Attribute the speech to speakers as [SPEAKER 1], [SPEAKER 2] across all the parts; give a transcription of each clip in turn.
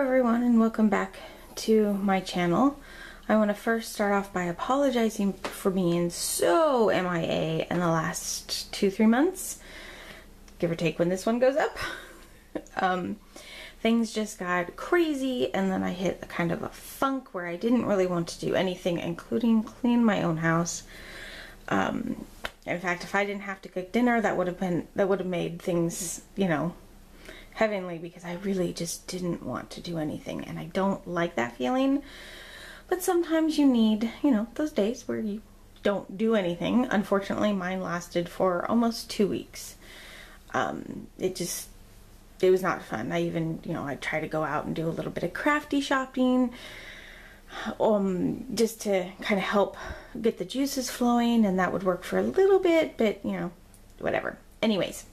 [SPEAKER 1] everyone, and welcome back to my channel. I want to first start off by apologizing for being so MIA in the last 2-3 months, give or take when this one goes up. Things just got crazy, and then I hit a kind of a funk where I didn't really want to do anything, including clean my own house. In fact, if I didn't have to cook dinner, that would have made things, you know, heavenly, because I really just didn't want to do anything, and I don't like that feeling. But sometimes you need, you know, those days where you don't do anything. Unfortunately, mine lasted for almost 2 weeks. It was not fun. I even, you know, I try to go out and do a little bit of crafty shopping, just to kind of help get the juices flowing, and that would work for a little bit, but, you know, whatever. Anyways,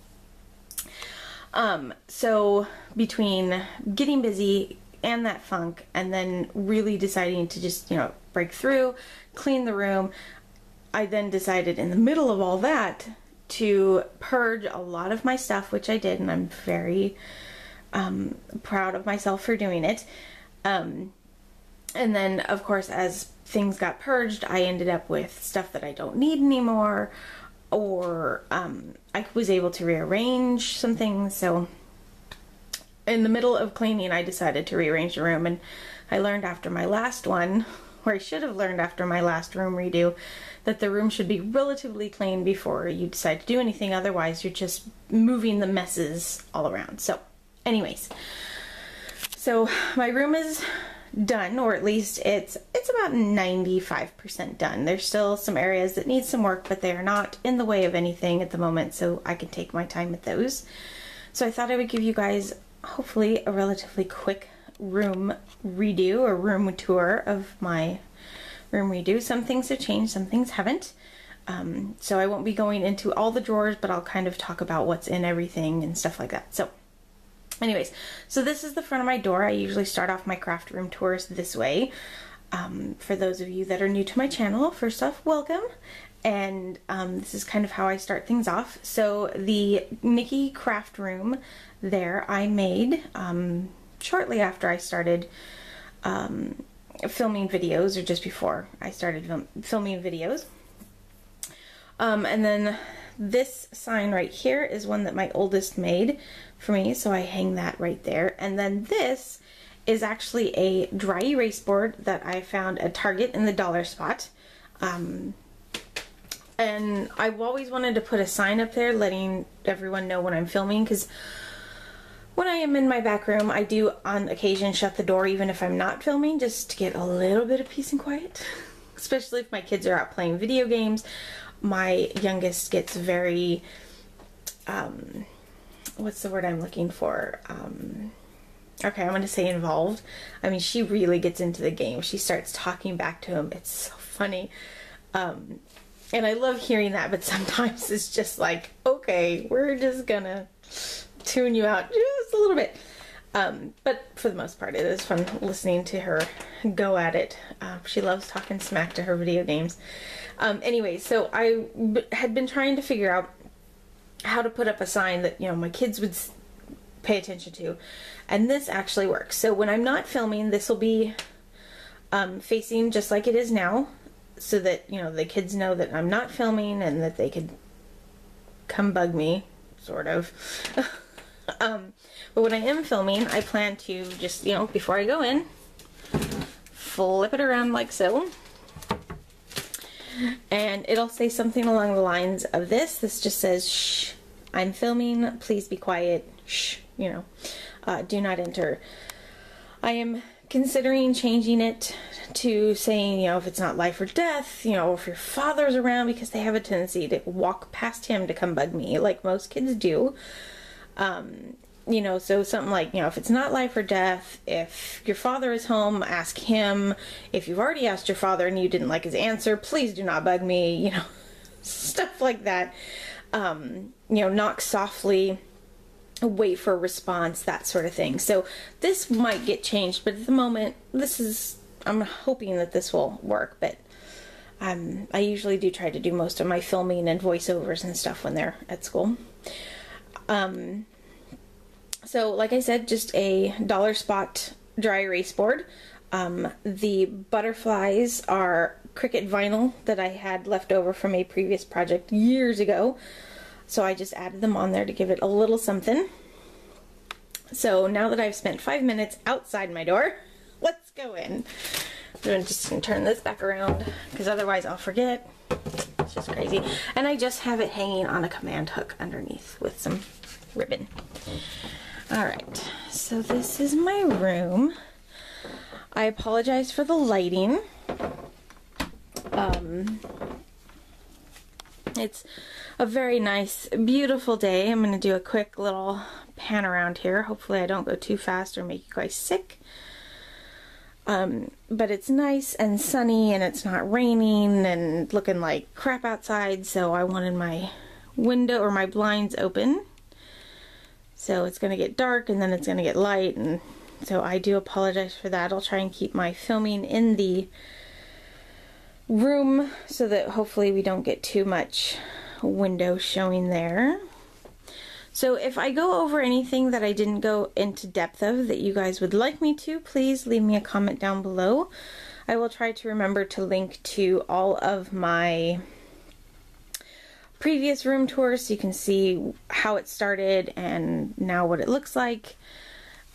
[SPEAKER 1] so between getting busy and that funk, and then really deciding to just, you know, break through, clean the room, I then decided in the middle of all that to purge a lot of my stuff, which I did, and I'm very proud of myself for doing it. And then, of course, as things got purged, I ended up with stuff that I don't need anymore, or I was able to rearrange some things. So in the middle of cleaning, I decided to rearrange the room, and I learned after my last one, or I should have learned after my last room redo, that the room should be relatively clean before you decide to do anything. Otherwise, you're just moving the messes all around. So anyways, so my room is done, or at least it's about 95% done. There's still some areas that need some work, but they are not in the way of anything at the moment, so I can take my time with those. So I thought I would give you guys hopefully a relatively quick room redo or room tour of my room redo. Some things have changed, some things haven't. So I won't be going into all the drawers, but I'll kind of talk about what's in everything and stuff like that. So anyways, so this is the front of my door. I usually start off my craft room tours this way. For those of you that are new to my channel, first off, welcome. And this is kind of how I start things off. So the Nikki craft room there I made shortly after I started filming videos, or just before I started filming videos. And then this sign right here is one that my oldest made for me, so I hang that right there. And then this is actually a dry erase board that I found at Target in the dollar spot. And I've always wanted to put a sign up there letting everyone know when I'm filming, because when I am in my back room, I do on occasion shut the door even if I'm not filming, just to get a little bit of peace and quiet. Especially if my kids are out playing video games. My youngest gets very, what's the word I'm looking for? Okay, I'm going to say involved. I mean, she really gets into the game. She starts talking back to him. It's so funny. And I love hearing that, but sometimes it's just like, okay, we're just gonna tune you out just a little bit. But for the most part, it is fun listening to her go at it. She loves talking smack to her video games. Anyway, so I had been trying to figure out how to put up a sign that, you know, my kids would pay attention to. And this actually works. So when I'm not filming, this will be facing just like it is now, so that, you know, the kids know that I'm not filming and that they could come bug me, sort of. But when I am filming, I plan to just, you know, before I go in, flip it around like so. And it'll say something along the lines of this. This just says, shh, I'm filming, please be quiet, shh, you know, do not enter. I am considering changing it to saying, you know, if it's not life or death, you know, if your father's around, because they have a tendency to walk past him to come bug me, like most kids do. You know, so something like, you know, if it's not life or death, if your father is home, ask him. If you've already asked your father and you didn't like his answer, please do not bug me, you know, stuff like that. You know, knock softly, wait for a response, that sort of thing. So this might get changed, but at the moment, this is, I'm hoping that this will work, but I usually do try to do most of my filming and voiceovers and stuff when they're at school. So like I said, just a dollar spot dry erase board. The butterflies are Cricut vinyl that I had left over from a previous project years ago. So I just added them on there to give it a little something. So now that I've spent 5 minutes outside my door, let's go in. I'm just going to turn this back around because otherwise I'll forget. It's just crazy. And I just have it hanging on a command hook underneath with some ribbon. Alright, so this is my room. I apologize for the lighting. It's a very nice, beautiful day. I'm going to do a quick little pan around here. Hopefully I don't go too fast or make you guys sick. But it's nice and sunny and it's not raining and looking like crap outside, so I wanted my window or my blinds open. So it's going to get dark and then it's going to get light, and so I do apologize for that. I'll try and keep my filming in the room so that hopefully we don't get too much window showing there. So if I go over anything that I didn't go into depth of that you guys would like me to, please leave me a comment down below. I will try to remember to link to all of my previous room tours so you can see how it started and now what it looks like.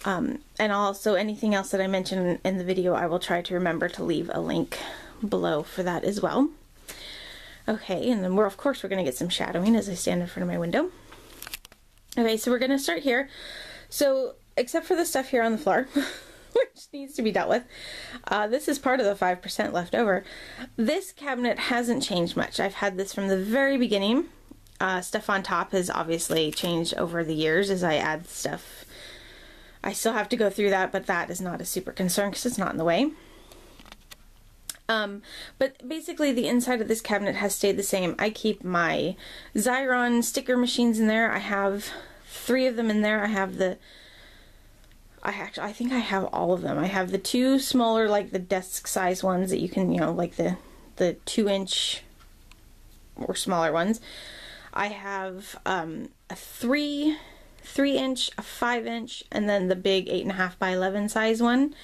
[SPEAKER 1] And also anything else that I mentioned in the video, I will try to remember to leave a link below for that as well. Okay, and then of course we're going to get some shadowing as I stand in front of my window. Okay, so we're going to start here. So, except for the stuff here on the floor, which needs to be dealt with, this is part of the 5% left over. This cabinet hasn't changed much. I've had this from the very beginning. Stuff on top has obviously changed over the years as I add stuff. I still have to go through that, but that is not a super concern because it's not in the way. But basically the inside of this cabinet has stayed the same. I keep my Xyron sticker machines in there. I have 3 of them in there. I have I think I have all of them. I have the 2 smaller, like the desk size ones that you can, you know, like the 2-inch or smaller ones. I have a 3-inch, a 5-inch, and then the big 8.5 by 11 size one.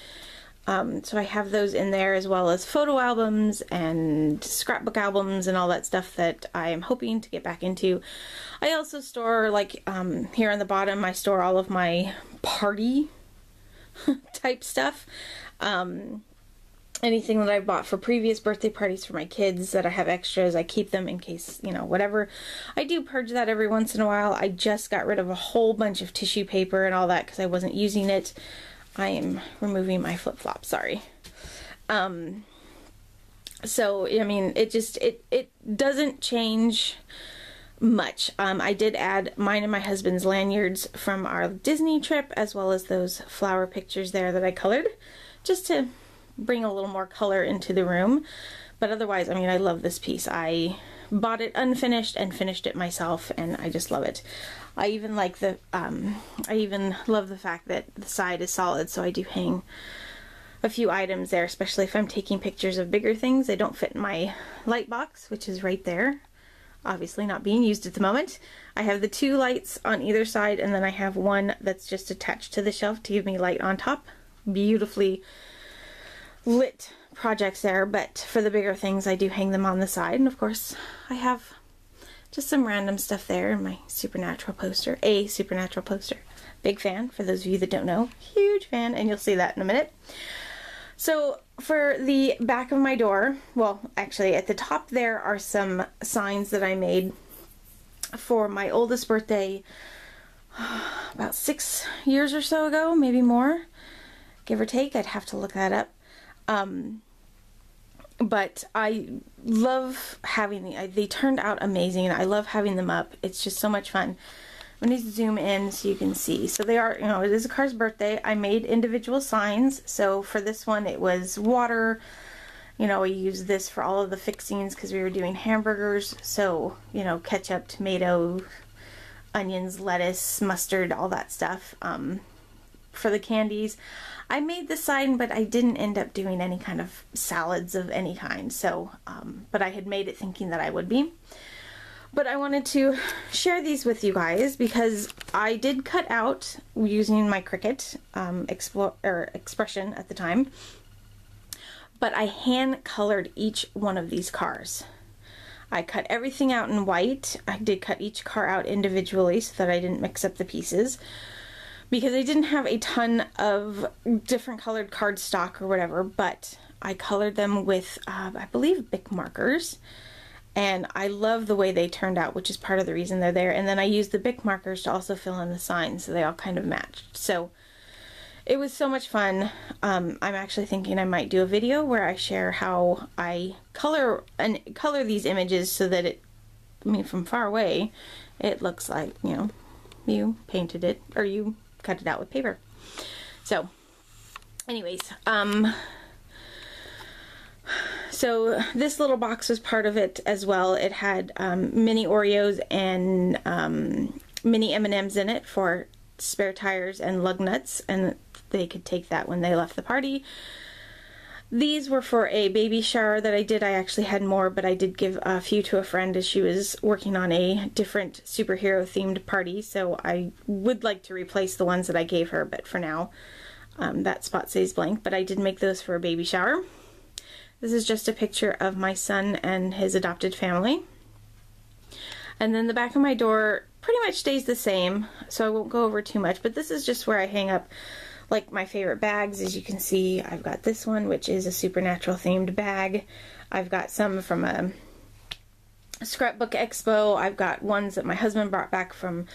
[SPEAKER 1] So I have those in there, as well as photo albums and scrapbook albums and all that stuff that I am hoping to get back into. I also store, like, here on the bottom, I store all of my party type stuff. Anything that I bought for previous birthday parties for my kids that I have extras, I keep them in case, you know, whatever. I do purge that every once in a while. I just got rid of a whole bunch of tissue paper and all that because I wasn't using it. I am removing my flip-flop, sorry. So, I mean, it doesn't change much. I did add mine and my husband's lanyards from our Disney trip, as well as those flower pictures there that I colored, just to bring a little more color into the room. But otherwise, I mean, I love this piece. I bought it unfinished and finished it myself, and I just love it. I even like the, I even love the fact that the side is solid, so I do hang a few items there, especially if I'm taking pictures of bigger things. They don't fit in my light box, which is right there. Obviously not being used at the moment. I have the 2 lights on either side, and then I have one that's just attached to the shelf to give me light on top. Beautifully lit projects there, but for the bigger things I do hang them on the side. And of course I have just some random stuff there, my Supernatural poster, a Supernatural poster. Big fan, for those of you that don't know. Huge fan, and you'll see that in a minute. So for the back of my door, well, actually at the top there are some signs that I made for my oldest birthday about 6 years or so ago, maybe more, give or take. I'd have to look that up. But I love having they turned out amazing, and I love having them up. It's just so much fun. I'm going to zoom in so you can see. So they are, you know, it is a car's birthday. I made individual signs. So for this one, it was water. You know, we used this for all of the fixings because we were doing hamburgers. So, you know, ketchup, tomato, onions, lettuce, mustard, all that stuff. For the candies, I made the sign, but I didn't end up doing any kind of salads of any kind. So, but I had made it thinking that I would be. But I wanted to share these with you guys because I did cut out using my Cricut expression at the time, but I hand colored each one of these cars. I cut everything out in white. I did cut each car out individually so that I didn't mix up the pieces, because I didn't have a ton of different colored cardstock or whatever, but I colored them with, I believe, Bic markers. And I love the way they turned out, which is part of the reason they're there. And then I used the Bic markers to also fill in the signs, so they all kind of matched. So it was so much fun. I'm actually thinking I might do a video where I share how I color these images so that it, I mean, from far away, it looks like, you know, you painted it or you cut it out with paper. So anyways, so this little box was part of it as well. It had mini Oreos and mini M&Ms in it for spare tires and lug nuts, and they could take that when they left the party. These were for a baby shower that I did. I actually had more, but I did give a few to a friend as she was working on a different superhero themed party, so I would like to replace the ones that I gave her, but for now that spot stays blank. But I did make those for a baby shower. This is just a picture of my son and his adopted family. And then the back of my door pretty much stays the same, so I won't go over too much, but this is just where I hang up like my favorite bags. As you can see, I've got this one, which is a Supernatural themed bag. I've got some from a scrapbook expo. I've got ones that my husband brought back from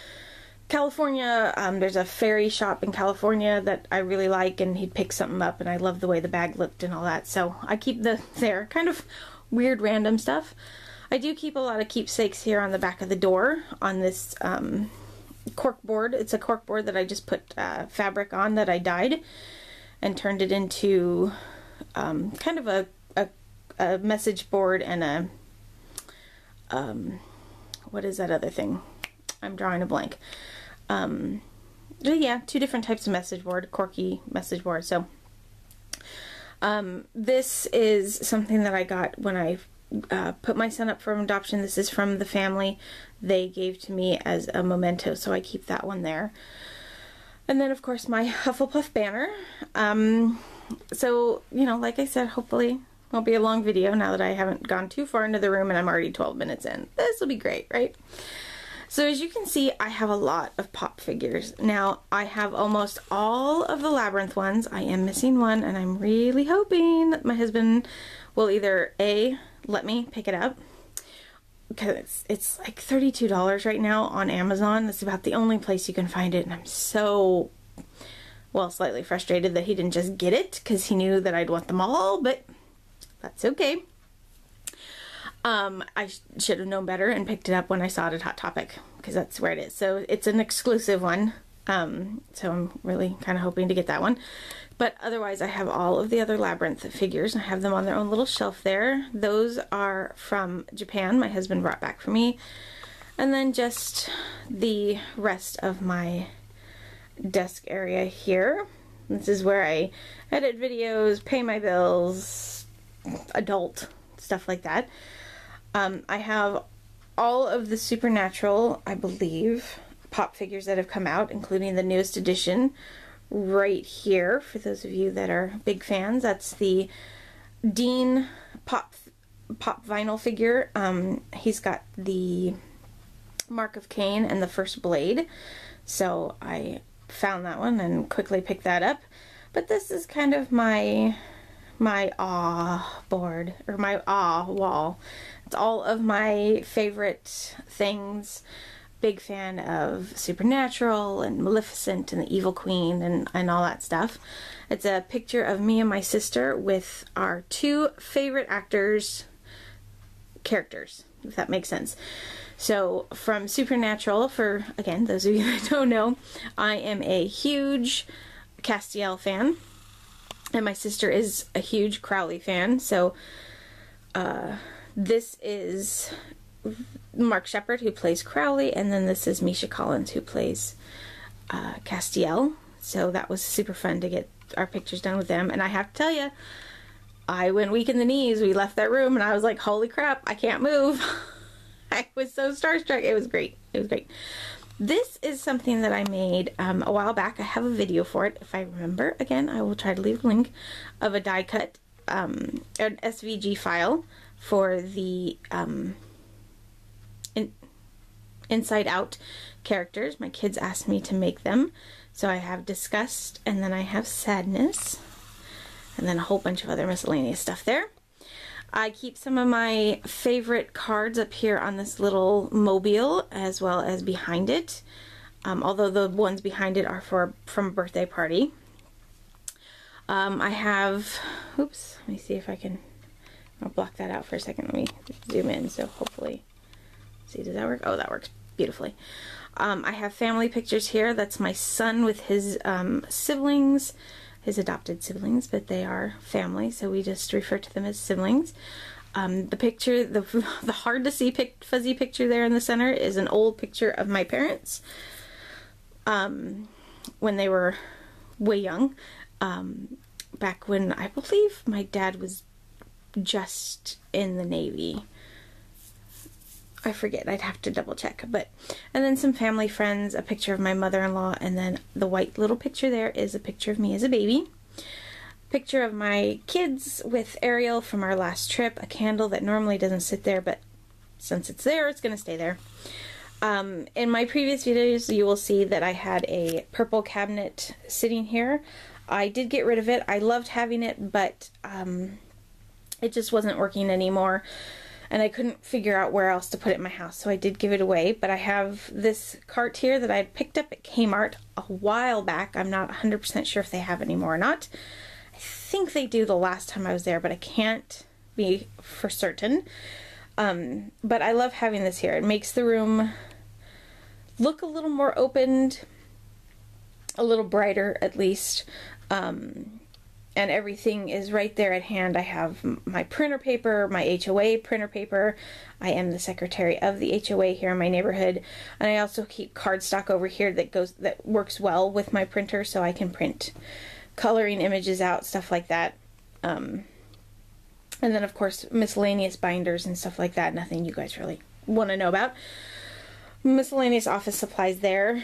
[SPEAKER 1] California. There's a fairy shop in California that I really like, and he'd pick something up, and I love the way the bag looked and all that. So I keep their kind of weird random stuff. I do keep a lot of keepsakes here on the back of the door on this cork board. It's a cork board that I just put fabric on that I dyed and turned it into kind of a message board and a what is that other thing? I'm drawing a blank. Yeah, two different types of message board, corky message board. So this is something that I got when I put my son up for adoption. This is from the family. They gave to me as a memento, so I keep that one there. And then of course my Hufflepuff banner. So, you know, like I said, hopefully won't be a long video now that I haven't gone too far into the room and I'm already 12 minutes in. This will be great, right? So as you can see, I have a lot of pop figures. Now, I have almost all of the Labyrinth ones. I am missing one, and I'm really hoping that my husband will either A, let me pick it up, because it's like $32 right now on Amazon. That's about the only place you can find it, and I'm so, well, slightly frustrated that he didn't just get it, because he knew that I'd want them all, but that's okay. I should have known better and picked it up when I saw it at Hot Topic, because that's where it is. So it's an exclusive one. So I'm really kind of hoping to get that one. But otherwise, I have all of the other Labyrinth figures. I have them on their own little shelf there. Those are from Japan. My husband brought back for me. And then just the rest of my desk area here. This is where I edit videos, pay my bills, adult stuff like that. I have all of the Supernatural, I believe, pop figures that have come out, including the newest edition right here. For those of you that are big fans, that's the Dean pop vinyl figure. He's got the Mark of Cain and the First Blade, so I found that one and quickly picked that up. But this is kind of my awe board, or my awe wall. It's all of my favorite things. Big fan of Supernatural and Maleficent and the Evil Queen and all that stuff. It's a picture of me and my sister with our two favorite characters, if that makes sense. So from Supernatural, for, again, those of you that don't know, I am a huge Castiel fan. And my sister is a huge Crowley fan, so this is Mark Sheppard, who plays Crowley, and then this is Misha Collins, who plays Castiel. So that was super fun to get our pictures done with them. And I have to tell you, I went weak in the knees. We left that room, and I was like, holy crap, I can't move. I was so starstruck. It was great. It was great. This is something that I made a while back. I have a video for it. If I remember, again, I will try to leave a link of a die cut, an SVG file for the Inside Out characters. My kids asked me to make them. So I have Disgust, and then I have Sadness, and then a whole bunch of other miscellaneous stuff there. I keep some of my favorite cards up here on this little mobile, as well as behind it. Although the ones behind it are from a birthday party. I have, oops, let me see if I can, I'll block that out for a second. Let me zoom in, so hopefully, see, does that work? Oh, that works beautifully. I have family pictures here. That's my son with his siblings, his adopted siblings, but they are family, so we just refer to them as siblings. The picture, the hard to see fuzzy picture there in the center is an old picture of my parents when they were way young, back when I believe my dad was just in the Navy. I forget, I'd have to double check, and then some family friends, a picture of my mother-in-law, and then the white little picture there is a picture of me as a baby. Picture of my kids with Ariel from our last trip, a candle that normally doesn't sit there, but since it's there, it's going to stay there. In my previous videos, you will see that I had a purple cabinet sitting here. I did get rid of it. I loved having it, but it just wasn't working anymore. And I couldn't figure out where else to put it in my house, so I did give it away. But I have this cart here that I had picked up at Kmart a while back. I'm not 100% sure if they have it anymore or not. I think they do the last time I was there, but I can't be for certain. But I love having this here. It makes the room look a little more opened, a little brighter at least. And everything is right there at hand. I have my printer paper, my HOA printer paper. I am the secretary of the HOA here in my neighborhood. And I also keep cardstock over here that works well with my printer, so I can print coloring images out, stuff like that. And then of course miscellaneous binders and stuff like that. Nothing you guys really want to know about. Miscellaneous office supplies there.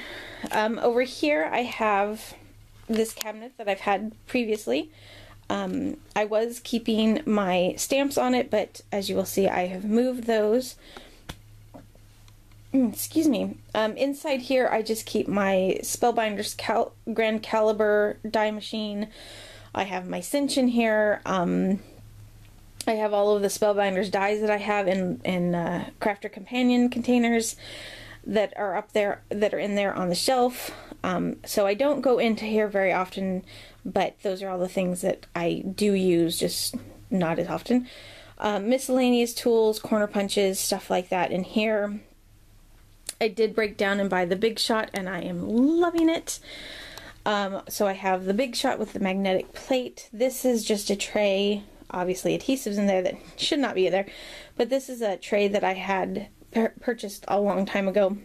[SPEAKER 1] Over here I have this cabinet that I've had previously. I was keeping my stamps on it, but as you will see, I have moved those. Excuse me. Inside here, I just keep my Spellbinders Grand Caliber die machine. I have my cinch in here. I have all of the Spellbinders dies that I have in Crafter Companion containers that are up there, that are in there on the shelf. So I don't go into here very often, but those are all the things that I do use, just not as often. Miscellaneous tools, corner punches, stuff like that in here. I did break down and buy the Big Shot, and I am loving it. So I have the Big Shot with the magnetic plate. This is just a tray, obviously adhesives in there that should not be there, but this is a tray that I had purchased a long time ago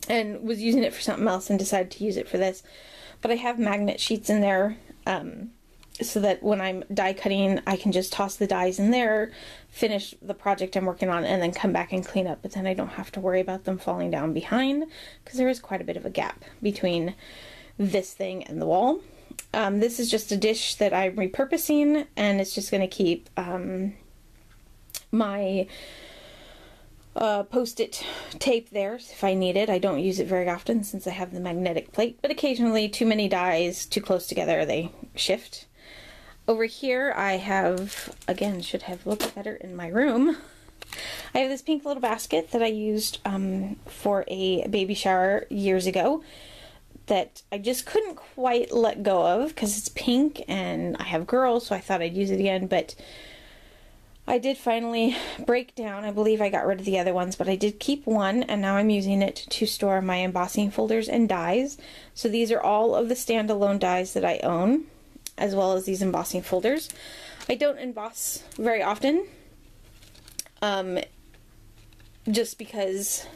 [SPEAKER 1] and was using it for something else and decided to use it for this. But I have magnet sheets in there so that when I'm die cutting, I can just toss the dies in there, finish the project I'm working on, and then come back and clean up. But then I don't have to worry about them falling down behind, because there is quite a bit of a gap between this thing and the wall. This is just a dish that I'm repurposing, and it's just going to keep my post-it tape there if I need it. I don't use it very often since I have the magnetic plate, but occasionally too many dies too close together, they shift. Over here I have, again, should have looked better in my room, I have this pink little basket that I used for a baby shower years ago that I just couldn't quite let go of because it's pink and I have girls, so I thought I'd use it again, but I did finally break down. I believe I got rid of the other ones, but I did keep one, and now I'm using it to store my embossing folders and dies. So these are all of the standalone dies that I own, as well as these embossing folders. I don't emboss very often, just because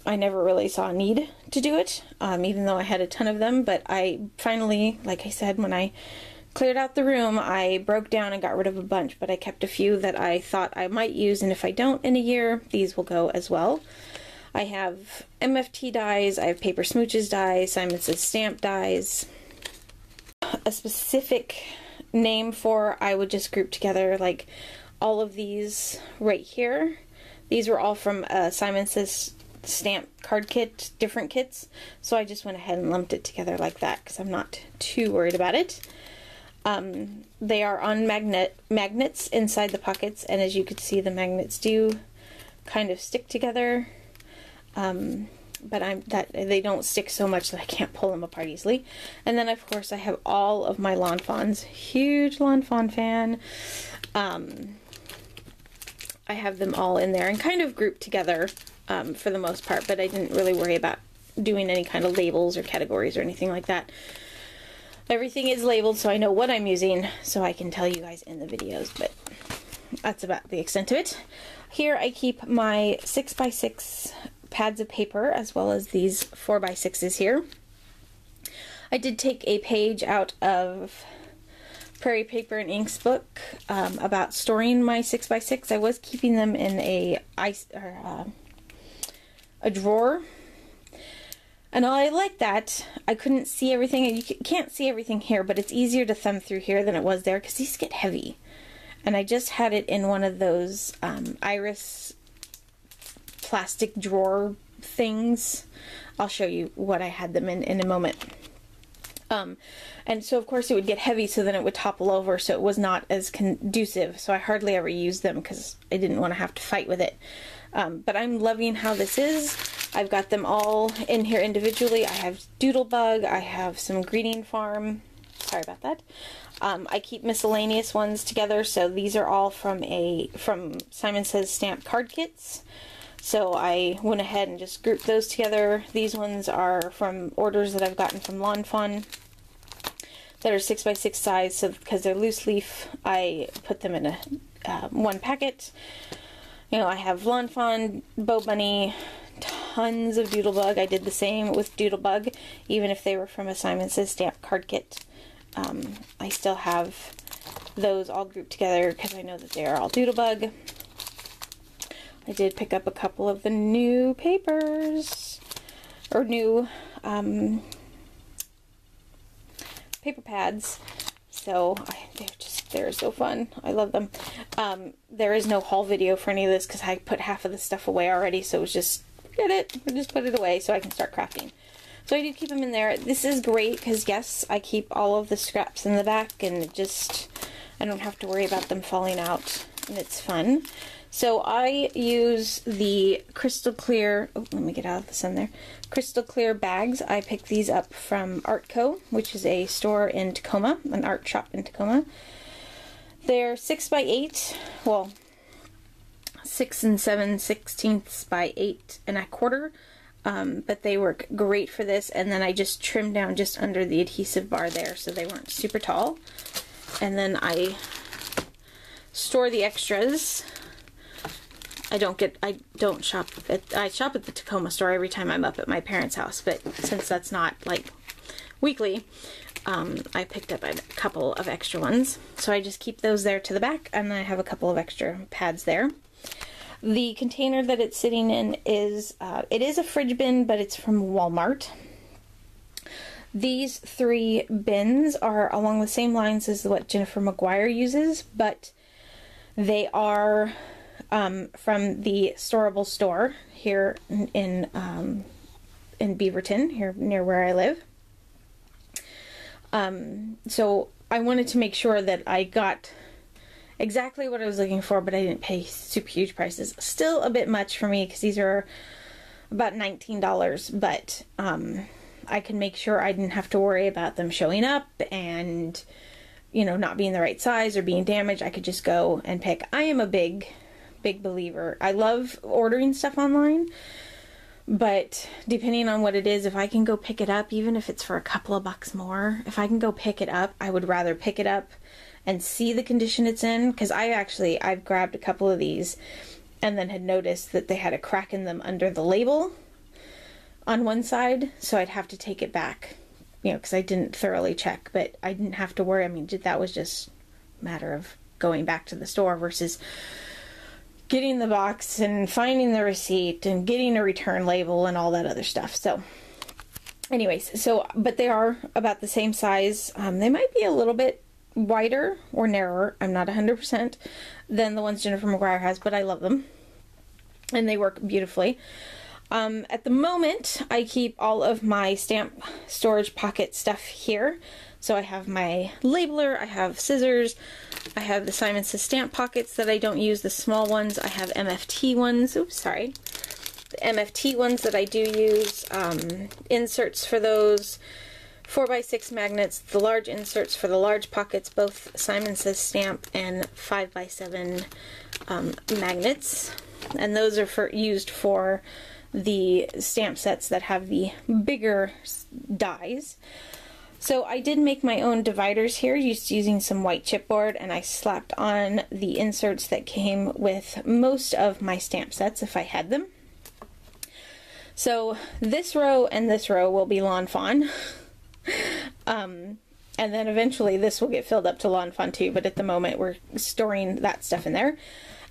[SPEAKER 1] I never really saw a need to do it, even though I had a ton of them. But I finally, like I said, when I cleared out the room, I broke down and got rid of a bunch, but I kept a few that I thought I might use, and if I don't in a year, these will go as well. I have MFT dies, I have Paper Smooches dies, Simon Says stamp dies. A specific name for, I would just group together like all of these right here. These were all from Simon Says stamp card kit, different kits, so I just went ahead and lumped it together like that because I'm not too worried about it. They are on magnets inside the pockets, and as you can see, the magnets do kind of stick together, but they don't stick so much that I can't pull them apart easily. And then of course I have all of my Lawn Fawns. Huge Lawn Fawn fan. I have them all in there and kind of grouped together for the most part, but I didn't really worry about doing any kind of labels or categories or anything like that. Everything is labeled so I know what I'm using, so I can tell you guys in the videos, but that's about the extent of it. Here I keep my 6x6 pads of paper as well as these 4x6s here. I did take a page out of Prairie Paper and Ink's book about storing my 6x6. I was keeping them in a drawer, and I like that. I couldn't see everything. You can't see everything here, but it's easier to thumb through here than it was there because these get heavy. And I just had it in one of those iris plastic drawer things. I'll show you what I had them in a moment. And so of course it would get heavy, so then it would topple over, so it was not as conducive, so I hardly ever used them because I didn't want to have to fight with it. But I'm loving how this is. I've got them all in here individually. I have Doodlebug, I have some Greeting Farm, sorry about that. I keep miscellaneous ones together, so these are all from Simon Says stamp card kits. So I went ahead and just grouped those together. These ones are from orders that I've gotten from Lawn Fawn that are 6x6 size, so because they're loose leaf, I put them in a one packet. You know, I have Lawn Fawn, Bo Bunny, tons of Doodlebug. I did the same with Doodlebug, even if they were from a Simon Says stamp card kit. I still have those all grouped together because I know that they are all Doodlebug. I did pick up a couple of the new papers, or new paper pads, so they're so fun. I love them. There is no haul video for any of this because I put half of the stuff away already, so it was just, forget it, we'll just put it away so I can start crafting. So I do keep them in there. This is great because, yes, I keep all of the scraps in the back, and I don't have to worry about them falling out, and it's fun. So I use the Crystal Clear, oh, let me get out of the sun there, Crystal Clear bags. I picked these up from Artco, which is a store in Tacoma, an art shop in Tacoma. They're 6x8, well, 6 7/16 by 8 1/4, but they work great for this, and then I just trimmed down just under the adhesive bar there so they weren't super tall. And then I store the extras. I shop at the Tacoma store every time I'm up at my parents' house, but since that's not like weekly, I picked up a couple of extra ones. So I just keep those there to the back, and I have a couple of extra pads there. The container that it's sitting in is, it is a fridge bin, but it's from Walmart. These 3 bins are along the same lines as what Jennifer McGuire uses, but they are from the Storable store here in Beaverton, here near where I live. So I wanted to make sure that I got exactly what I was looking for, but I didn't pay super huge prices. Still a bit much for me because these are about $19, but I can make sure I didn't have to worry about them showing up and, you know, not being the right size or being damaged. I could just go and pick. I am a big believer. I love ordering stuff online, but depending on what it is, if I can go pick it up, even if it's for a couple of bucks more, if I can go pick it up, I would rather pick it up and see the condition it's in, because I've grabbed a couple of these and then had noticed that they had a crack in them under the label on one side, so I'd have to take it back because I didn't thoroughly check, but I didn't have to worry. I mean, that was just a matter of going back to the store versus getting the box and finding the receipt and getting a return label and all that other stuff. So anyways, but they are about the same size. They might be a little bit wider or narrower, I'm not 100%, than the ones Jennifer McGuire has, but I love them and they work beautifully. At the moment, I keep all of my stamp storage pocket stuff here. So I have my labeler, I have scissors, I have the Simon Says stamp pockets that I don't use, the small ones. I have MFT ones, oops, sorry. The MFT ones that I do use, inserts for those, 4x6 magnets, the large inserts for the large pockets, both Simon Says stamp and 5x7 magnets. And those are used for the stamp sets that have the bigger dies. So I did make my own dividers here just using some white chipboard, and I slapped on the inserts that came with most of my stamp sets if I had them. So this row and this row will be Lawn Fawn. And then eventually this will get filled up to Lawn Fawn too, but at the moment we're storing that stuff in there.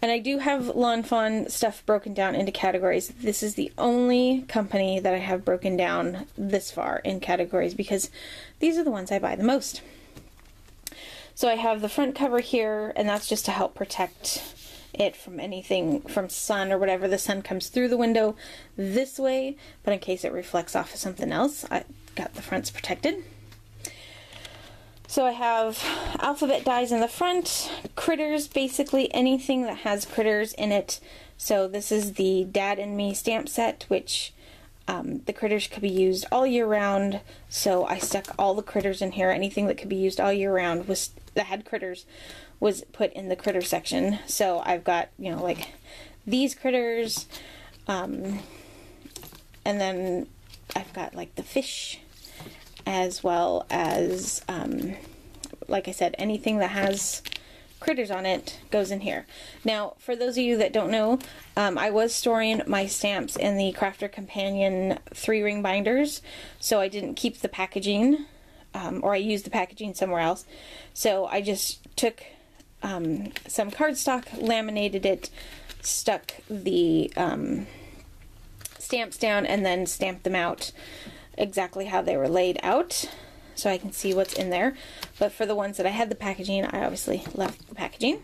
[SPEAKER 1] And I do have Lawn Fawn stuff broken down into categories. This is the only company that I have broken down this far in categories because these are the ones I buy the most. So I have the front cover here, and that's just to help protect it from anything, from sun or whatever. The sun comes through the window this way, but in case it reflects off of something else, I got the fronts protected. So I have alphabet dies in the front, critters, basically anything that has critters in it. So this is the Dad and Me stamp set, which the critters could be used all year round. So I stuck all the critters in here. Anything that could be used all year round that had critters was put in the critter section. So I've got, like these critters, and then I've got like the fish, as well as, like I said, anything that has critters on it goes in here. Now, for those of you that don't know, I was storing my stamps in the Crafter Companion 3-ring binders, so I didn't keep the packaging, or I used the packaging somewhere else. So I just took some cardstock, laminated it, stuck the stamps down, and then stamped them out exactly how they were laid out so I can see what's in there. But for the ones that I had the packaging, I obviously left the packaging.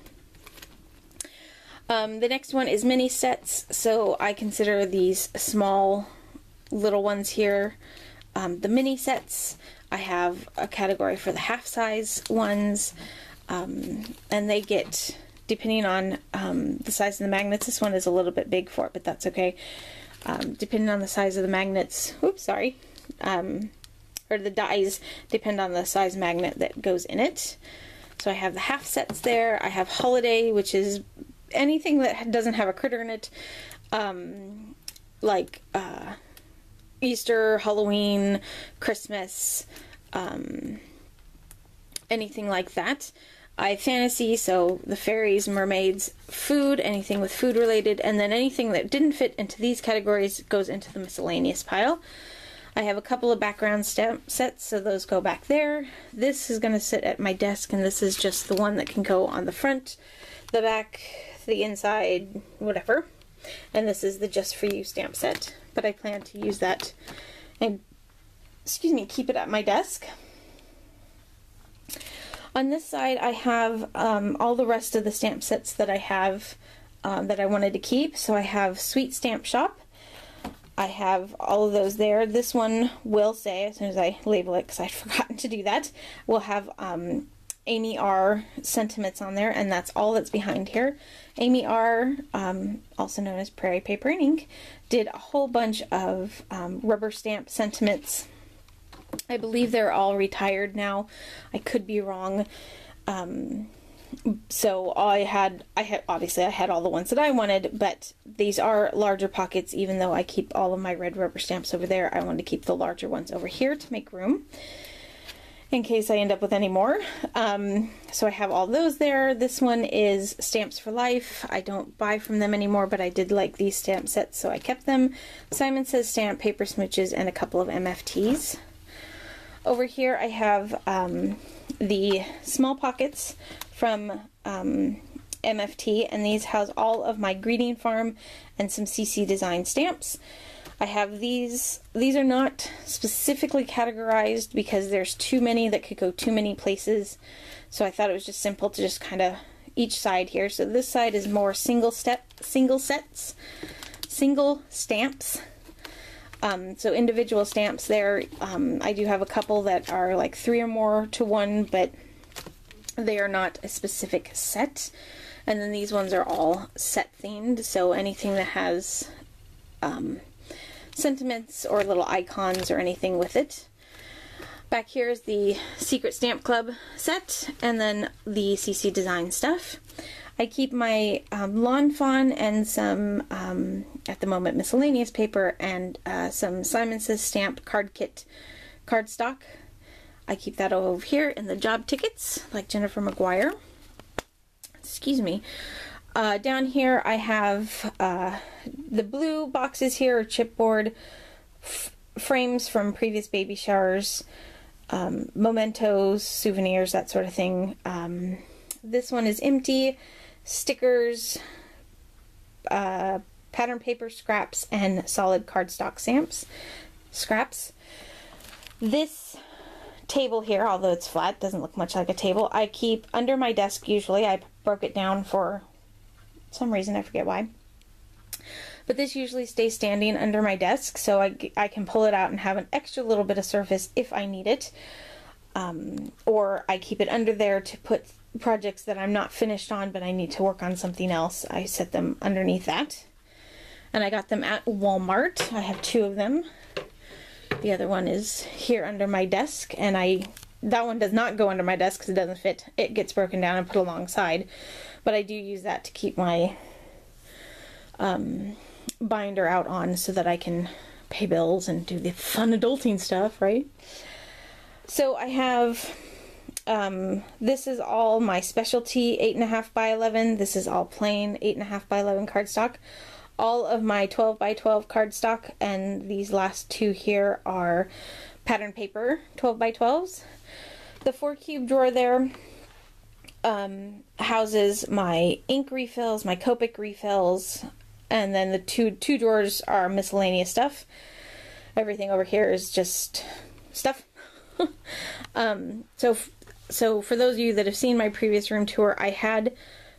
[SPEAKER 1] The next one is mini sets, so I consider these small little ones here the mini sets. I have a category for the half size ones, and they get, depending on the size of the magnets, this one is a little bit big for it, but that's okay. Depending on the size of the magnets, or the dies depend on the size magnet that goes in it. So I have the half sets there. I have holiday, which is anything that doesn't have a critter in it, like Easter, Halloween, Christmas, anything like that. I have fantasy, so the fairies, mermaids, food, anything with food related, and then anything that didn't fit into these categories goes into the miscellaneous pile. I have a couple of background stamp sets, so those go back there. This is going to sit at my desk, and this is just the one that can go on the front, the back, the inside, whatever. And this is the Just For You stamp set, but I plan to use that and, keep it at my desk. On this side, I have all the rest of the stamp sets that I have that I wanted to keep. So I have Sweet Stamp Shop. I have all of those there. This one will say, as soon as I label it, because I'd forgotten to do that, will have Amy R. sentiments on there, and that's all that's behind here. Amy R., also known as Prairie Paper and Ink, did a whole bunch of rubber stamp sentiments. I believe they're all retired now. I could be wrong. So I had obviously I had all the ones that I wanted, but these are larger pockets. Even though I keep all of my red rubber stamps over there, I wanted to keep the larger ones over here to make room in case I end up with any more. So I have all those there. This one is Stamps for Life. I don't buy from them anymore, but I did like these stamp sets, so I kept them. Simon Says Stamp, Paper Smooches, and a couple of MFTs. Over here I have the small pockets from MFT, and these house all of my greeting farm and some CC Design stamps. I have these are not specifically categorized because there's too many that could go too many places, so I thought it was just simple to just kind of each side here. So this side is more single stamps. So individual stamps there. I do have a couple that are like 3 or more to 1, but they are not a specific set. And then these ones are all set themed, so anything that has sentiments or little icons or anything with it. Back here is the Secret Stamp Club set, and then the CC Design stuff. I keep my Lawn Fawn and some, at the moment, miscellaneous paper, and some Simon Says Stamp card kit cardstock. I keep that over here in the job tickets, like Jennifer McGuire. Excuse me. Down here I have the blue boxes here, chipboard frames from previous baby showers, mementos, souvenirs, that sort of thing. This one is empty. Stickers, pattern paper scraps, and solid cardstock scraps. This table here, although it's flat, doesn't look much like a table, I keep under my desk usually. I broke it down for some reason, I forget why. But this usually stays standing under my desk, so I can pull it out and have an extra little bit of surface if I need it. Or I keep it under there to put projects that I'm not finished on but I need to work on something else. I set them underneath that. And I got them at Walmart. I have 2 of them. The other one is here under my desk, and that one does not go under my desk because it doesn't fit. It gets broken down and put alongside. But I do use that to keep my binder out on so that I can pay bills and do the fun adulting stuff, right? So I have, this is all my specialty 8.5 by 11. This is all plain 8.5 by 11 cardstock. All of my 12 by 12 cardstock, and these last 2 here are pattern paper 12 by 12s. The 4 cube drawer there houses my ink refills, my Copic refills, and then the two drawers are miscellaneous stuff. Everything over here is just stuff. So for those of you that have seen my previous room tour, I had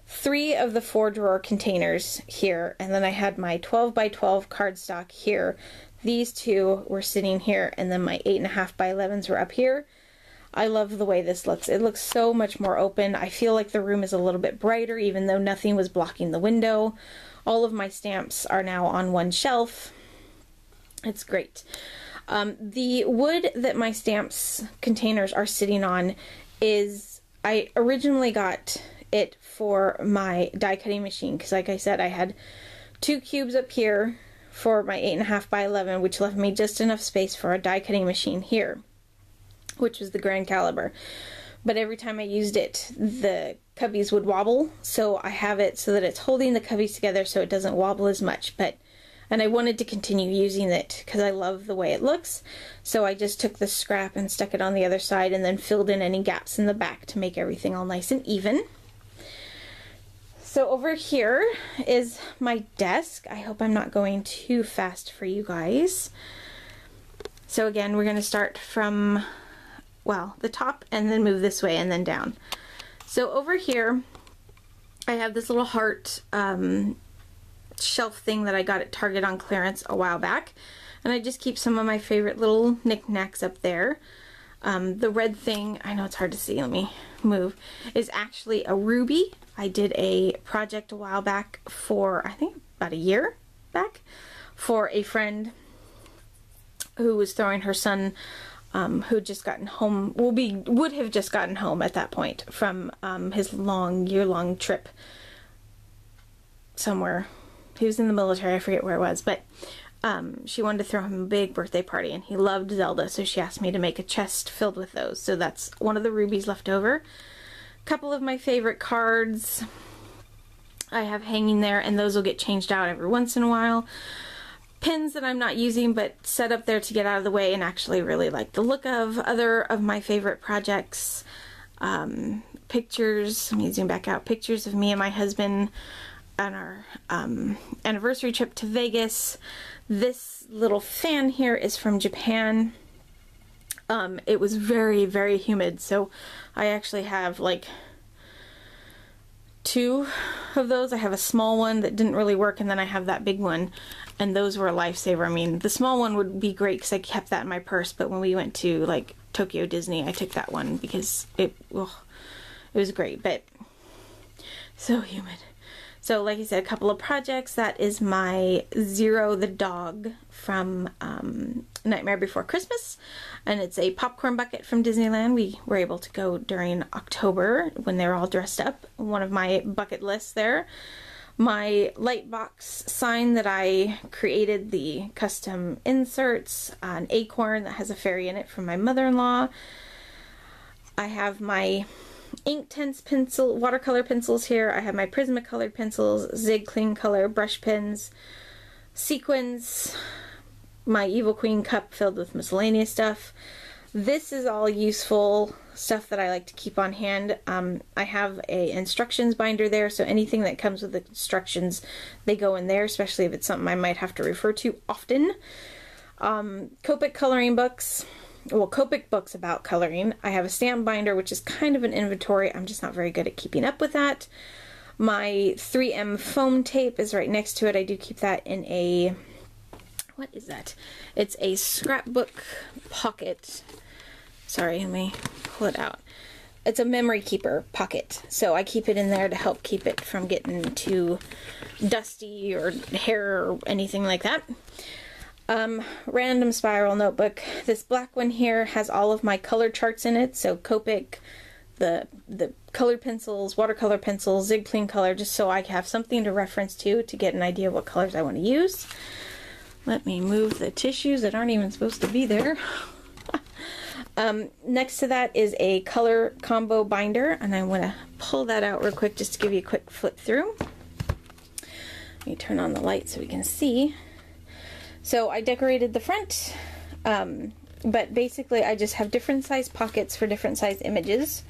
[SPEAKER 1] 3 of the 4 drawer containers here, and then I had my 12 by 12 cardstock here. These 2 were sitting here, and then my 8.5 by 11s were up here. I love the way this looks. It looks so much more open. I feel like the room is a little bit brighter, even though nothing was blocking the window. All of my stamps are now on one shelf. It's great. The wood that my stamps containers are sitting on is, I originally got it for my die cutting machine, because like I said, I had 2 cubes up here for my 8.5 by 11, which left me just enough space for a die cutting machine here, which was the Grand Caliber. But every time I used it, the cubbies would wobble, so I have it so that it's holding the cubbies together so it doesn't wobble as much. And I wanted to continue using it because I love the way it looks, so I just took the scrap and stuck it on the other side and then filled in any gaps in the back to make everything all nice and even. So over here is my desk. I hope I'm not going too fast for you guys. So again, we're going to start from, well, the top and then move this way and then down. So over here, I have this little heart shelf thing that I got at Target on clearance a while back. And I just keep some of my favorite little knickknacks up there. The red thing, I know it's hard to see, let me move, is actually a ruby. I did a project a while back for, I think about a year back, for a friend who was throwing her son, who'd just gotten home, would have just gotten home at that point from his year-long trip somewhere. He was in the military, I forget where it was, but she wanted to throw him a big birthday party, and he loved Zelda, so she asked me to make a chest filled with those. So that's one of the rubies left over. A couple of my favorite cards I have hanging there, and those will get changed out every once in a while. pins that I'm not using but set up there to get out of the way and actually really like the look of. Other of my favorite projects, pictures, let me zoom back out, pictures of me and my husband on our anniversary trip to Vegas. This little fan here is from Japan. It was very, very humid, so I actually have like 2 of those. I have a small one that didn't really work, and then I have that big one, and those were a lifesaver. I mean, the small one would be great because I kept that in my purse, but when we went to like Tokyo Disney, I took that one because it was great, but so humid. So like I said, a couple of projects. That is my Zero the dog from Nightmare Before Christmas, and it's a popcorn bucket from Disneyland. We were able to go during October when they were all dressed up. One of my bucket lists there. My light box sign that I created, the custom inserts, an acorn that has a fairy in it from my mother-in-law. I have my Inktense pencil, watercolor pencils here. I have my Prismacolor pencils, Zig Clean Color brush pens, sequins, my Evil Queen cup filled with miscellaneous stuff. This is all useful stuff that I like to keep on hand. I have a instructions binder there, so anything that comes with the instructions, they go in there, especially if it's something I might have to refer to often. Copic coloring books. Well, Copic books about coloring. I have a stamp binder, which is kind of an inventory. I'm just not very good at keeping up with that. My 3M foam tape is right next to it. I do keep that in a, what is that? It's a scrapbook pocket. Sorry, let me pull it out. It's a memory keeper pocket. So I keep it in there to help keep it from getting too dusty or hair or anything like that. Random spiral notebook. This black one here has all of my color charts in it, so Copic, the colored pencils, watercolor pencils, Zig Clean Color, just so I have something to reference to get an idea of what colors I want to use. Let me move the tissues that aren't even supposed to be there. Next to that is a color combo binder, and I want to pull that out real quick just to give you a quick flip through. Let me turn on the light so we can see. So I decorated the front, but basically I just have different size pockets for different size images.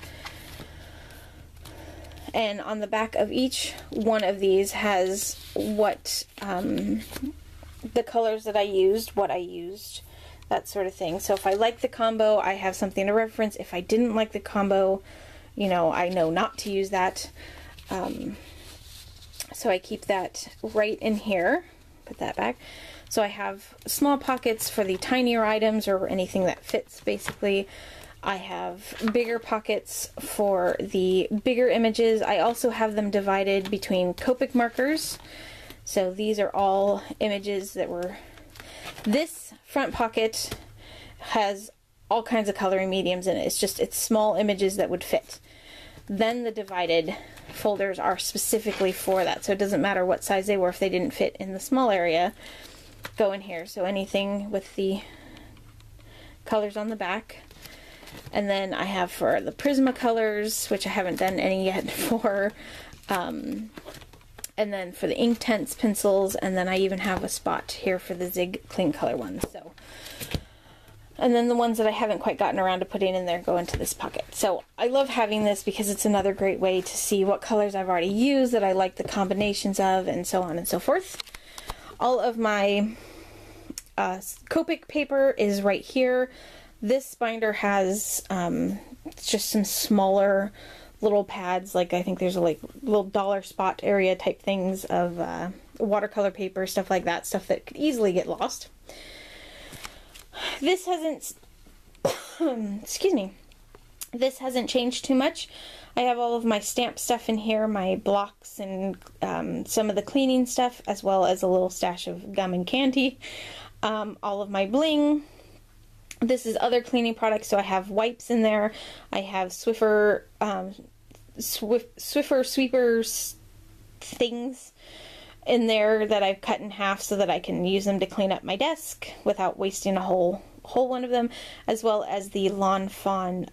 [SPEAKER 1] And on the back of each one of these has what the colors that I used, what I used, that sort of thing. So if I like the combo, I have something to reference. If I didn't like the combo, you know, I know not to use that. So I keep that right in here. Put that back. So I have small pockets for the tinier items or anything that fits, basically. I have bigger pockets for the bigger images. I also have them divided between Copic markers. So these are all images that were... This front pocket has all kinds of coloring mediums in it. It's small images that would fit. Then the divided folders are specifically for that. So it doesn't matter what size they were if they didn't fit in the small area. Go in here. So anything with the colors on the back. And then I have for the Prismacolors, which I haven't done any yet for, and then for the Inktense pencils, and then I even have a spot here for the Zig Clean Color ones. So, and then the ones that I haven't quite gotten around to putting in there go into this pocket. So I love having this because it's another great way to see what colors I've already used that I like the combinations of, and so on and so forth. All of my Copic paper is right here. This binder has just some smaller little pads, like I think there's a little dollar spot area type things of watercolor paper, stuff like that, stuff that could easily get lost. This hasn't, excuse me, this hasn't changed too much. I have all of my stamp stuff in here, my blocks and some of the cleaning stuff, as well as a little stash of gum and candy. All of my bling. This is other cleaning products, so I have wipes in there. I have Swiffer sweepers things in there that I've cut in half so that I can use them to clean up my desk without wasting a whole one of them, as well as the Lawn Fawn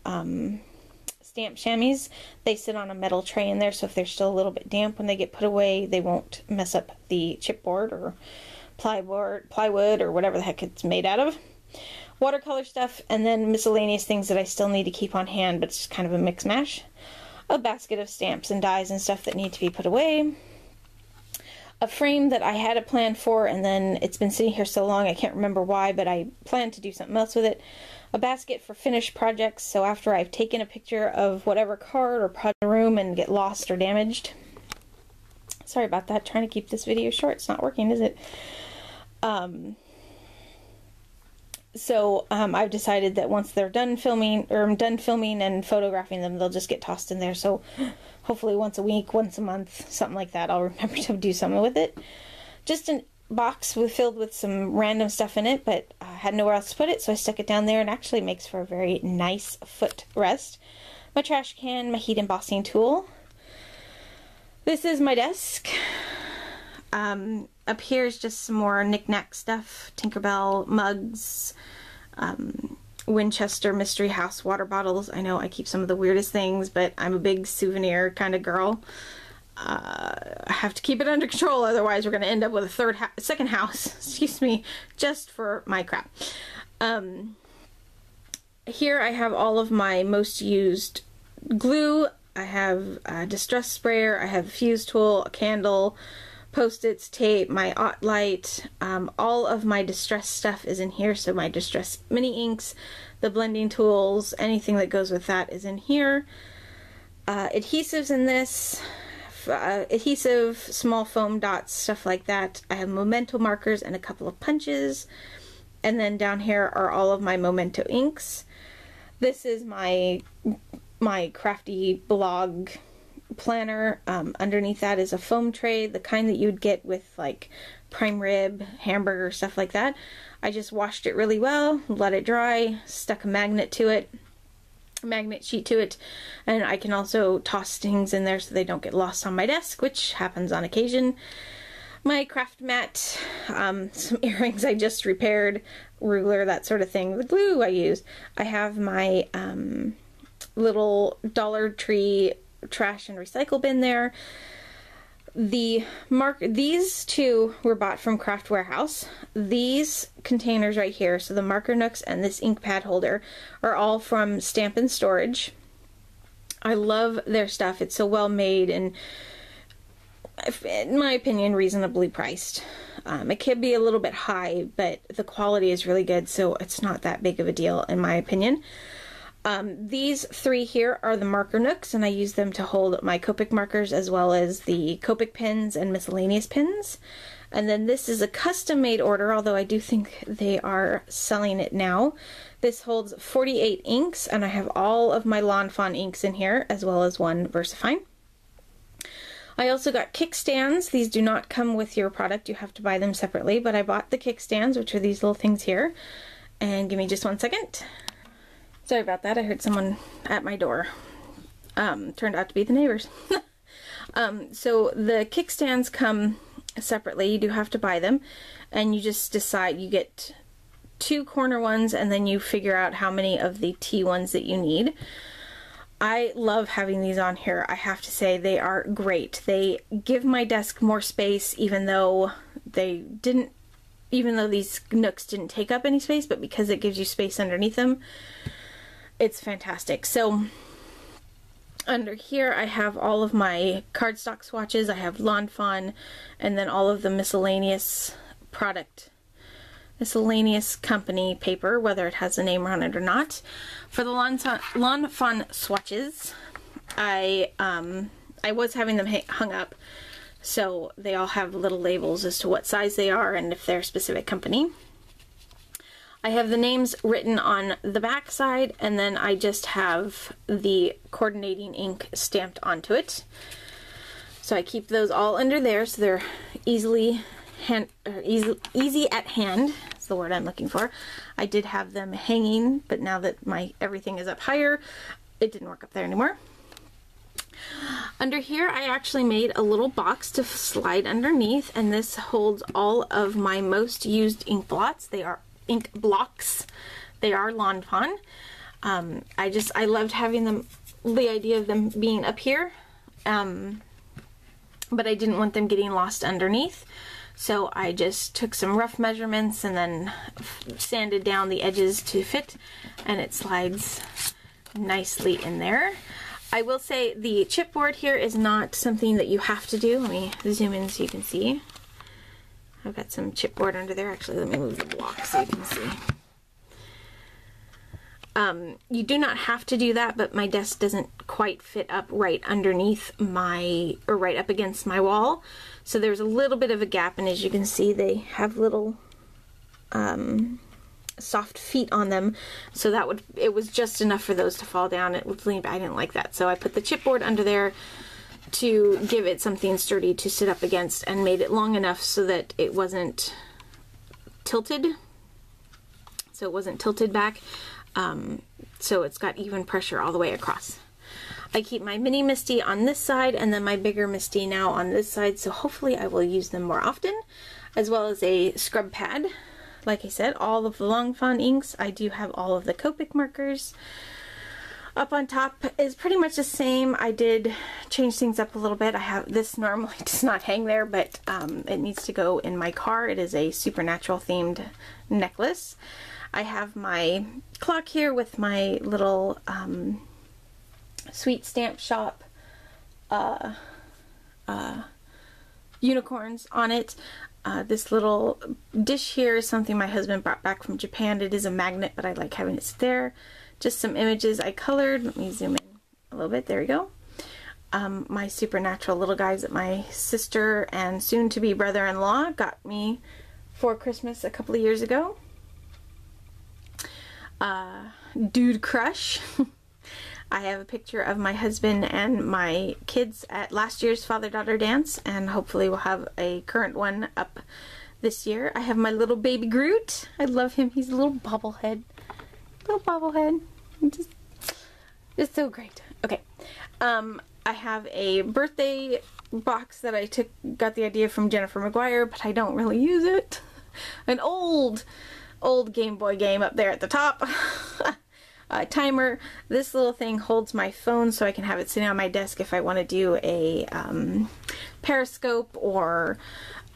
[SPEAKER 1] stamp chamois. They sit on a metal tray in there, so if they're still a little bit damp when they get put away, they won't mess up the chipboard or plywood or whatever the heck it's made out of, watercolor stuff, and then miscellaneous things that I still need to keep on hand, but it's just kind of a mix mash. A basket of stamps and dies and stuff that need to be put away. A frame that I had a plan for, and then it's been sitting here so long I can't remember why, but I planned to do something else with it. A basket for finished projects, so after I've taken a picture of whatever card or project in the room and get lost or damaged. Sorry about that, trying to keep this video short. It's not working, is it? I've decided that once they're done filming, or I'm done filming and photographing them, they'll just get tossed in there. So hopefully once a week, once a month, something like that, I'll remember to do something with it. Just a box filled with some random stuff in it, but I had nowhere else to put it, so I stuck it down there, and actually makes for a very nice footrest. My trash can, my heat embossing tool. This is my desk. Up here is just some more knick-knack stuff, Tinkerbell mugs, Winchester Mystery House water bottles. I know I keep some of the weirdest things, but I'm a big souvenir kind of girl. I have to keep it under control, otherwise we're going to end up with a second house, excuse me, just for my crap. Here I have all of my most used glue. I have a distress sprayer, I have a fuse tool, a candle, Post-its, tape, my light, all of my distress stuff is in here, so my distress mini inks, the blending tools, anything that goes with that is in here. Adhesives in this, adhesive, small foam dots, stuff like that. I have Memento markers and a couple of punches, and then down here are all of my Memento inks. This is my crafty blog planner. Underneath that is a foam tray, the kind that you'd get with like prime rib, hamburger, stuff like that. I just washed it really well, let it dry, stuck a magnet sheet to it, and I can also toss things in there so they don't get lost on my desk, which happens on occasion. My craft mat, some earrings I just repaired, ruler, that sort of thing, the glue I used. I have my little Dollar Tree trash and recycle bin there. These two were bought from Craft Warehouse. These containers right here, so the marker nooks and this ink pad holder, are all from Stamp and Storage. I love their stuff. It's so well made and, in my opinion, reasonably priced. It could be a little bit high, but the quality is really good, so it's not that big of a deal in my opinion. These three here are the marker nooks, and I use them to hold my Copic markers as well as the Copic pens and miscellaneous pens. And then this is a custom made order, although I do think they are selling it now. This holds 48 inks, and I have all of my Lawn Fawn inks in here, as well as one VersaFine. I also got kickstands. These do not come with your product, you have to buy them separately, but I bought the kickstands, which are these little things here. And give me just 1 second. Sorry about that, I heard someone at my door. Turned out to be the neighbors. So the kickstands come separately, you do have to buy them, and you just decide, you get 2 corner ones, and then you figure out how many of the T ones that you need. I love having these on here. I have to say they are great. They give my desk more space, even though these nooks didn't take up any space, but because it gives you space underneath them, it's fantastic. So under here I have all of my cardstock swatches. I have Lawn Fawn, and then all of the miscellaneous company paper, whether it has a name on it or not. For the Lawn Fawn swatches, I was having them hung up, so they all have little labels as to what size they are and if they're a specific company. I have the names written on the back side, and then I just have the coordinating ink stamped onto it. So I keep those all under there, so they're easy at hand. That's the word I'm looking for. I did have them hanging, but now that everything is up higher, it didn't work up there anymore. Under here I actually made a little box to slide underneath, and this holds all of my most used ink blots. They are ink blocks. They are Lawn Fawn. I loved having them, the idea of them being up here, but I didn't want them getting lost underneath. So I just took some rough measurements and then sanded down the edges to fit, and it slides nicely in there. I will say the chipboard here is not something that you have to do. Let me zoom in so you can see. I've got some chipboard under there. Actually, let me move the block so you can see. You do not have to do that, but my desk doesn't quite fit up right underneath my, or right up against my wall. So there's a little bit of a gap, and as you can see, they have little soft feet on them. So that would, it was just enough for those to fall down. It would lean, I didn't like that. So I put the chipboard under there to give it something sturdy to sit up against, and made it long enough so that it wasn't tilted. So it wasn't tilted back. So it's got even pressure all the way across. I keep my mini MISTI on this side and then my bigger MISTI now on this side, so hopefully I will use them more often, as well as a scrub pad. Like I said, all of the Lawn Fawn inks. I do have all of the Copic markers. Up on top is pretty much the same. I did change things up a little bit. I have this normally does not hang there, but it needs to go in my car. It is a Supernatural themed necklace. I have my clock here with my little Sweet Stamp Shop unicorns on it. This little dish here is something my husband brought back from Japan. It is a magnet, but I like having it sit there. Just some images I colored. Let me zoom in a little bit. There we go. My Supernatural little guys that my sister and soon-to-be brother-in-law got me for Christmas a couple of years ago. Dude crush. I have a picture of my husband and my kids at last year's father-daughter dance, and hopefully we'll have a current one up this year. I have my little baby Groot. I love him. He's a little bobblehead. Little bobblehead. Just so great. Okay. I have a birthday box that I got the idea from Jennifer McGuire, but I don't really use it. An old Game Boy game up there at the top. Timer. This little thing holds my phone so I can have it sitting on my desk if I want to do a Periscope or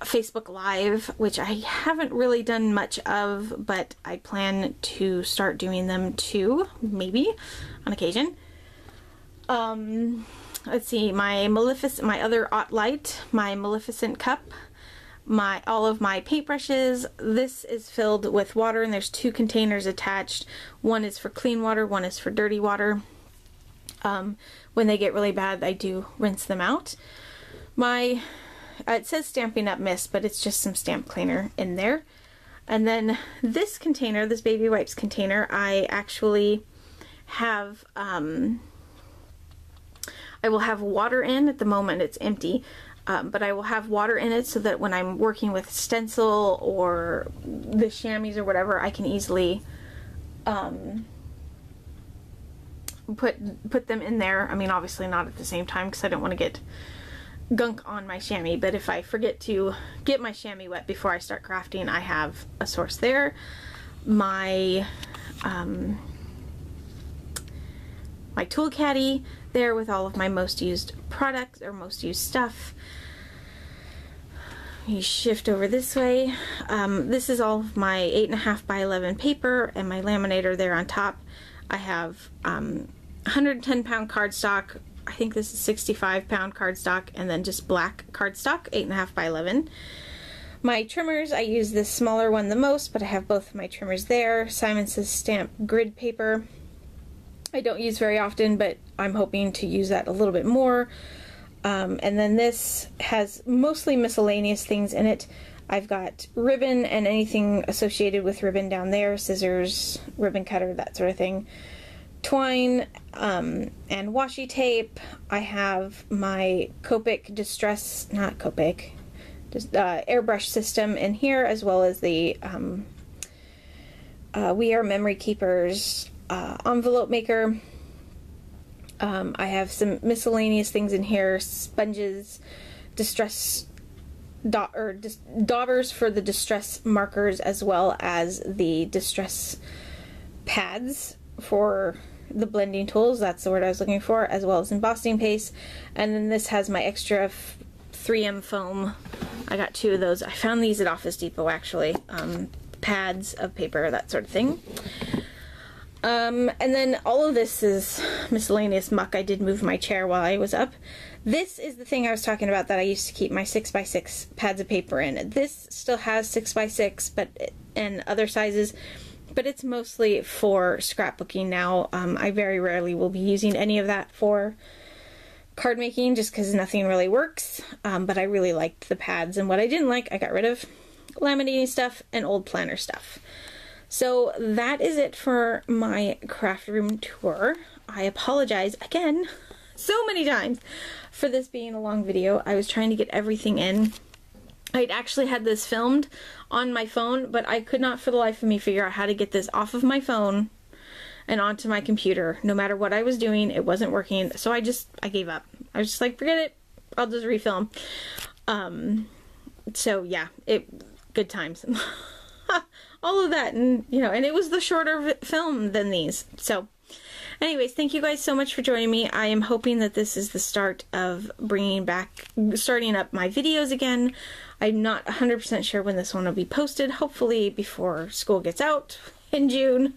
[SPEAKER 1] Facebook Live, which I haven't really done much of, but I plan to start doing them too, maybe on occasion. Let's see, my other OttLite, my Maleficent cup, all of my paintbrushes. This is filled with water, and there's two containers attached. One is for clean water, one is for dirty water. When they get really bad, I do rinse them out. It says Stampin' Up! Mist, but it's just some stamp cleaner in there. And then this container, this baby wipes container, I actually have, I will have water in. At the moment it's empty. But I will have water in it so that when I'm working with stencil or the chamois or whatever, I can easily put them in there. I mean, obviously not at the same time because I don't want to get gunk on my chamois, but if I forget to get my chamois wet before I start crafting, I have a source there. My my tool caddy there with all of my most used products or most used stuff. You shift over this way. This is all of my 8.5 by 11 paper and my laminator there on top. I have 110 pound cardstock. I think this is 65 pound cardstock, and then just black cardstock, 8.5 by 11. My trimmers, I use this smaller one the most, but I have both of my trimmers there. Simon Says Stamp grid paper. I don't use very often, but I'm hoping to use that a little bit more. And then this has mostly miscellaneous things in it. I've got ribbon and anything associated with ribbon down there, scissors, ribbon cutter, that sort of thing. Twine and washi tape. I have my Copic airbrush system in here, as well as the We Are Memory Keepers envelope maker. I have some miscellaneous things in here, sponges, daubers for the distress markers, as well as the distress pads for the blending tools. That's the word I was looking for, as well as embossing paste. And then this has my extra 3M foam I got 2 of those. I found these at Office Depot, actually. Pads of paper, that sort of thing. And then all of this is miscellaneous muck. I did move my chair while I was up. This is the thing I was talking about that I used to keep my 6x6 pads of paper in. This still has 6x6 and other sizes, but it's mostly for scrapbooking now. I very rarely will be using any of that for card making just because nothing really works, but I really liked the pads, and what I didn't like I got rid of. Laminating stuff and old planner stuff. So that is it for my craft room tour. I apologize again so many times for this being a long video. I was trying to get everything in. I'd actually had this filmed on my phone, but I could not for the life of me figure out how to get this off of my phone and onto my computer. No matter what I was doing, it wasn't working. So I gave up. I was just like, forget it. I'll just refilm. So yeah, good times. All of that, and and it was the shorter film than these. So anyways, thank you guys so much for joining me. I am hoping that this is the start of starting up my videos again. I'm not 100% sure when this one will be posted. Hopefully before school gets out in June.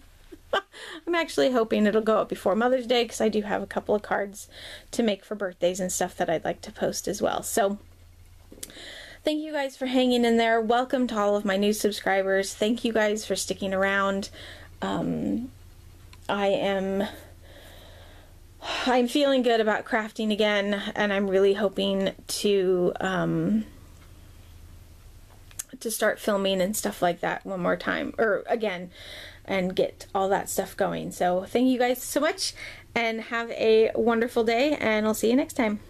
[SPEAKER 1] I'm actually hoping it'll go up before Mother's Day, because I do have a couple of cards to make for birthdays and stuff that I'd like to post as well. So thank you guys for hanging in there. Welcome to all of my new subscribers. Thank you guys for sticking around. I'm feeling good about crafting again, and I'm really hoping to start filming and stuff like that one more time, or again, and get all that stuff going. So thank you guys so much, and have a wonderful day, and I'll see you next time.